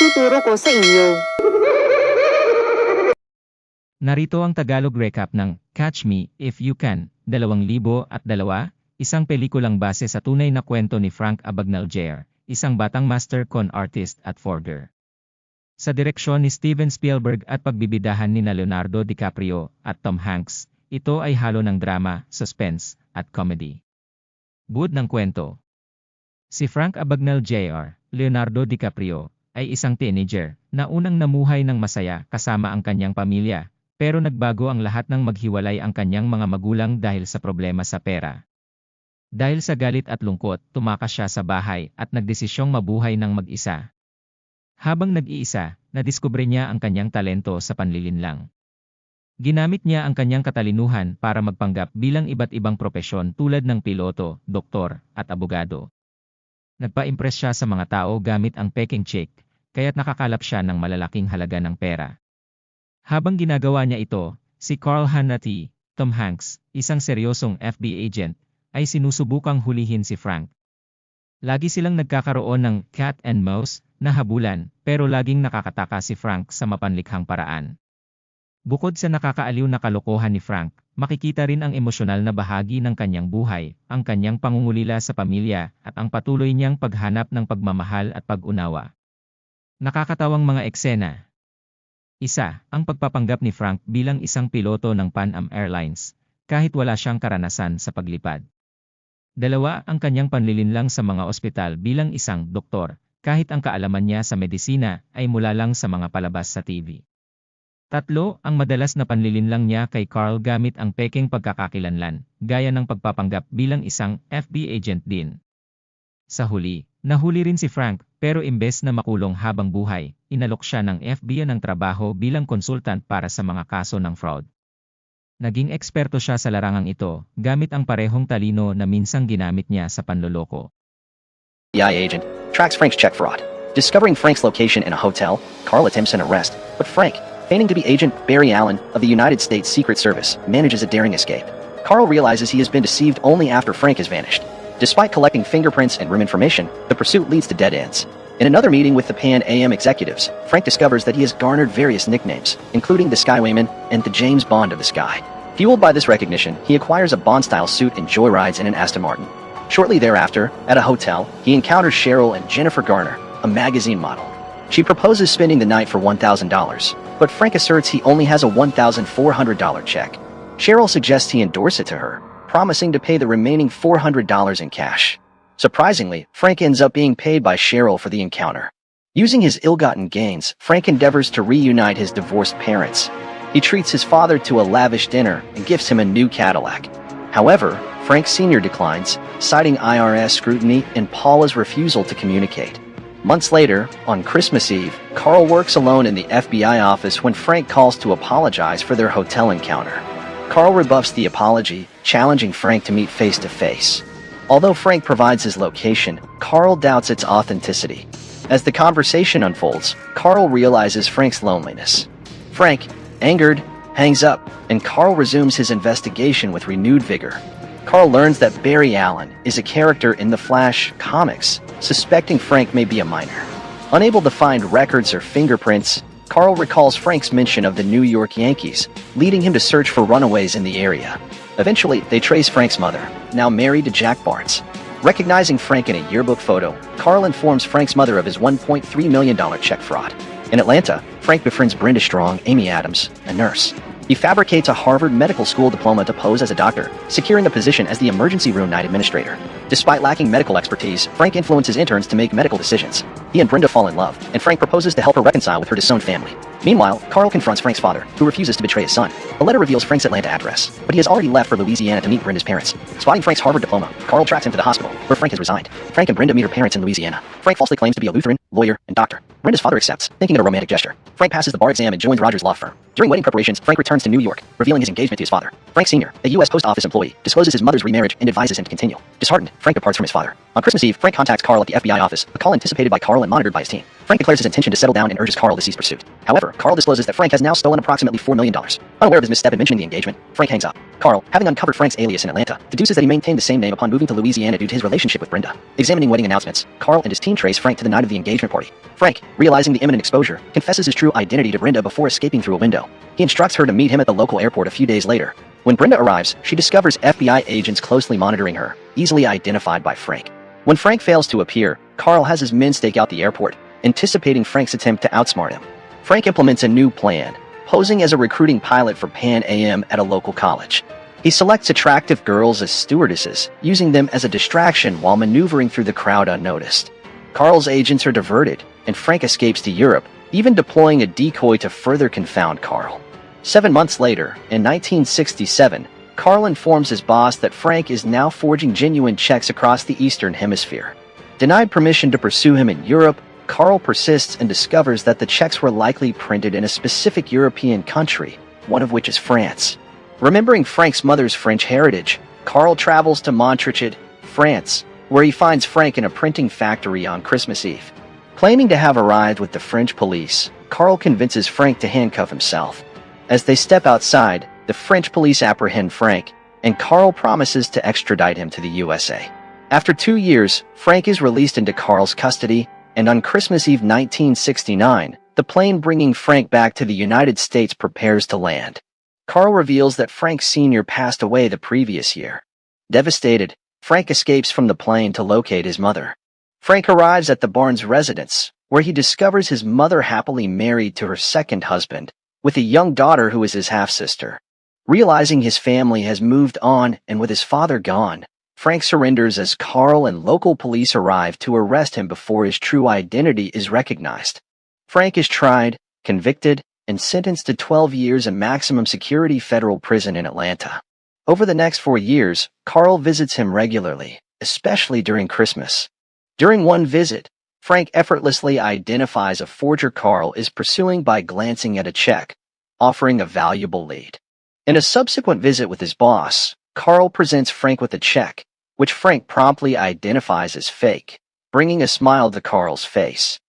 ituturo ko sa inyo. Narito ang Tagalog recap ng Catch Me If You Can, 2002, isang pelikulang base sa tunay na kwento ni Frank Abagnale Jr., isang batang master con artist at forger. Sa direksyon ni Steven Spielberg at pagbibidahan ni Leonardo DiCaprio at Tom Hanks, ito ay halo ng drama, suspense, at comedy. Buod ng kwento. Si Frank Abagnale Jr., Leonardo DiCaprio, ay isang teenager na unang namuhay ng masaya kasama ang kanyang pamilya, pero nagbago ang lahat nang maghiwalay ang kanyang mga magulang dahil sa problema sa pera. Dahil sa galit at lungkot, tumakas siya sa bahay at nagdesisyong mabuhay ng mag-isa. Habang nag-iisa, nadiskubre niya ang kanyang talento sa panlilinlang. Ginamit niya ang kanyang katalinuhan para magpanggap bilang iba't ibang propesyon tulad ng piloto, doktor, at abogado. Nagpa-impress siya sa mga tao gamit ang peking check, kaya't nakakalap siya ng malalaking halaga ng pera. Habang ginagawa niya ito, si Carl Hannity, Tom Hanks, isang seryosong FBI agent, ay sinusubukang hulihin si Frank. Lagi silang nagkakaroon ng cat and mouse na habulan, pero laging nakakataka si Frank sa mapanlikhang paraan. Bukod sa nakakaaliw na kalokohan ni Frank, makikita rin ang emosyonal na bahagi ng kanyang buhay, ang kanyang pangungulila sa pamilya, at ang patuloy niyang paghanap ng pagmamahal at pag-unawa. Nakakatawang mga eksena. Isa, ang pagpapanggap ni Frank bilang isang piloto ng Pan Am Airlines, kahit wala siyang karanasan sa paglipad. Dalawa, ang kanyang panlilinlang sa mga ospital bilang isang doktor, kahit ang kaalaman niya sa medisina ay mula lang sa mga palabas sa TV. Tatlo, ang madalas na panlilinlang niya kay Carl gamit ang peking pagkakakilanlan, gaya ng pagpapanggap bilang isang FBI agent din. Sa huli, nahuli rin si Frank, pero imbes na makulong habang buhay, inalok siya ng FBI ng trabaho bilang konsultant para sa mga kaso ng fraud. Naging eksperto siya sa larangang ito, gamit ang parehong talino na minsang ginamit niya sa panloloko. FBI agent tracks Frank's check fraud. Discovering Frank's location in a hotel, Carl attempts an arrest, but Frank, feigning to be Agent Barry Allen of the United States Secret Service, manages a daring escape. Carl realizes he has been deceived only after Frank has vanished. Despite collecting fingerprints and room information, the pursuit leads to dead ends. In another meeting with the Pan Am executives, Frank discovers that he has garnered various nicknames, including the Skywayman and the James Bond of the Sky. Fueled by this recognition, he acquires a Bond-style suit and joyrides in an Aston Martin. Shortly thereafter, at a hotel, he encounters Cheryl and Jennifer Garner, a magazine model. She proposes spending the night for $1,000, but Frank asserts he only has a $1,400 check. Cheryl suggests he endorse it to her, promising to pay the remaining $400 in cash. Surprisingly, Frank ends up being paid by Cheryl for the encounter. Using his ill-gotten gains, Frank endeavors to reunite his divorced parents. He treats his father to a lavish dinner and gifts him a new Cadillac. However, Frank Sr. declines, citing IRS scrutiny and Paula's refusal to communicate. Months later, on Christmas Eve, Carl works alone in the FBI office when Frank calls to apologize for their hotel encounter. Carl rebuffs the apology, challenging Frank to meet face-to-face. Although Frank provides his location, Carl doubts its authenticity. As the conversation unfolds, Carl realizes Frank's loneliness. Frank, angered, hangs up, and Carl resumes his investigation with renewed vigor. Carl learns that Barry Allen is a character in the Flash comics, suspecting Frank may be a minor. Unable to find records or fingerprints, Carl recalls Frank's mention of the New York Yankees, leading him to search for runaways in the area. Eventually, they trace Frank's mother, now married to Jack Barnes. Recognizing Frank in a yearbook photo, Carl informs Frank's mother of his $1.3 million check fraud. In Atlanta, Frank befriends Brenda Strong, Amy Adams, a nurse. He fabricates a Harvard Medical School diploma to pose as a doctor, securing a position as the emergency room night administrator. Despite lacking medical expertise, Frank influences interns to make medical decisions. He and Brenda fall in love, and Frank proposes to help her reconcile with her disowned family. Meanwhile, Carl confronts Frank's father, who refuses to betray his son. A letter reveals Frank's Atlanta address, but he has already left for Louisiana to meet Brenda's parents. Spotting Frank's Harvard diploma, Carl tracks him to the hospital, where Frank has resigned. Frank and Brenda meet her parents in Louisiana. Frank falsely claims to be a Lutheran, lawyer, and doctor. Brenda's father accepts, thinking it a romantic gesture. Frank passes the bar exam and joins Rogers' law firm. During wedding preparations, Frank returns to New York, revealing his engagement to his father. Frank Sr., a U.S. Post Office employee, discloses his mother's remarriage and advises him to continue. Disheartened, Frank departs from his father. On Christmas Eve, Frank contacts Carl at the FBI office, a call anticipated by Carl and monitored by his team. Frank declares his intention to settle down and urges Carl to cease pursuit. However, Carl discloses that Frank has now stolen approximately $4 million. Unaware of his misstep in mentioning the engagement, Frank hangs up. Carl, having uncovered Frank's alias in Atlanta, deduces that he maintained the same name upon moving to Louisiana due to his relationship with Brenda. Examining wedding announcements, Carl and his team trace Frank to the night of the engagement party. Frank, realizing the imminent exposure, confesses his true identity to Brenda before escaping through a window. He instructs her to meet him at the local airport a few days later. When Brenda arrives, she discovers FBI agents closely monitoring her, easily identified by Frank. When Frank fails to appear, Carl has his men stake out the airport, anticipating Frank's attempt to outsmart him. Frank implements a new plan, posing as a recruiting pilot for Pan Am at a local college. He selects attractive girls as stewardesses, using them as a distraction while maneuvering through the crowd unnoticed. Carl's agents are diverted, and Frank escapes to Europe, even deploying a decoy to further confound Carl. 7 months later, in 1967, Carl informs his boss that Frank is now forging genuine checks across the Eastern Hemisphere. Denied permission to pursue him in Europe, Carl persists and discovers that the checks were likely printed in a specific European country, one of which is France. Remembering Frank's mother's French heritage, Carl travels to Montreal, France, where he finds Frank in a printing factory on Christmas Eve. Claiming to have arrived with the French police, Carl convinces Frank to handcuff himself. As they step outside, the French police apprehend Frank, and Carl promises to extradite him to the USA. After 2 years, Frank is released into Carl's custody, and on Christmas Eve 1969, the plane bringing Frank back to the United States prepares to land. Carl reveals that Frank Sr. passed away the previous year. Devastated, Frank escapes from the plane to locate his mother. Frank arrives at the Barnes residence, where he discovers his mother happily married to her second husband, with a young daughter who is his half-sister. Realizing his family has moved on and with his father gone, Frank surrenders as Carl and local police arrive to arrest him before his true identity is recognized. Frank is tried, convicted, and sentenced to 12 years in maximum security federal prison in Atlanta. Over the next 4 years, Carl visits him regularly, especially during Christmas. During one visit, Frank effortlessly identifies a forger Carl is pursuing by glancing at a check, offering a valuable lead. In a subsequent visit with his boss, Carl presents Frank with a check, which Frank promptly identifies as fake, bringing a smile to Carl's face.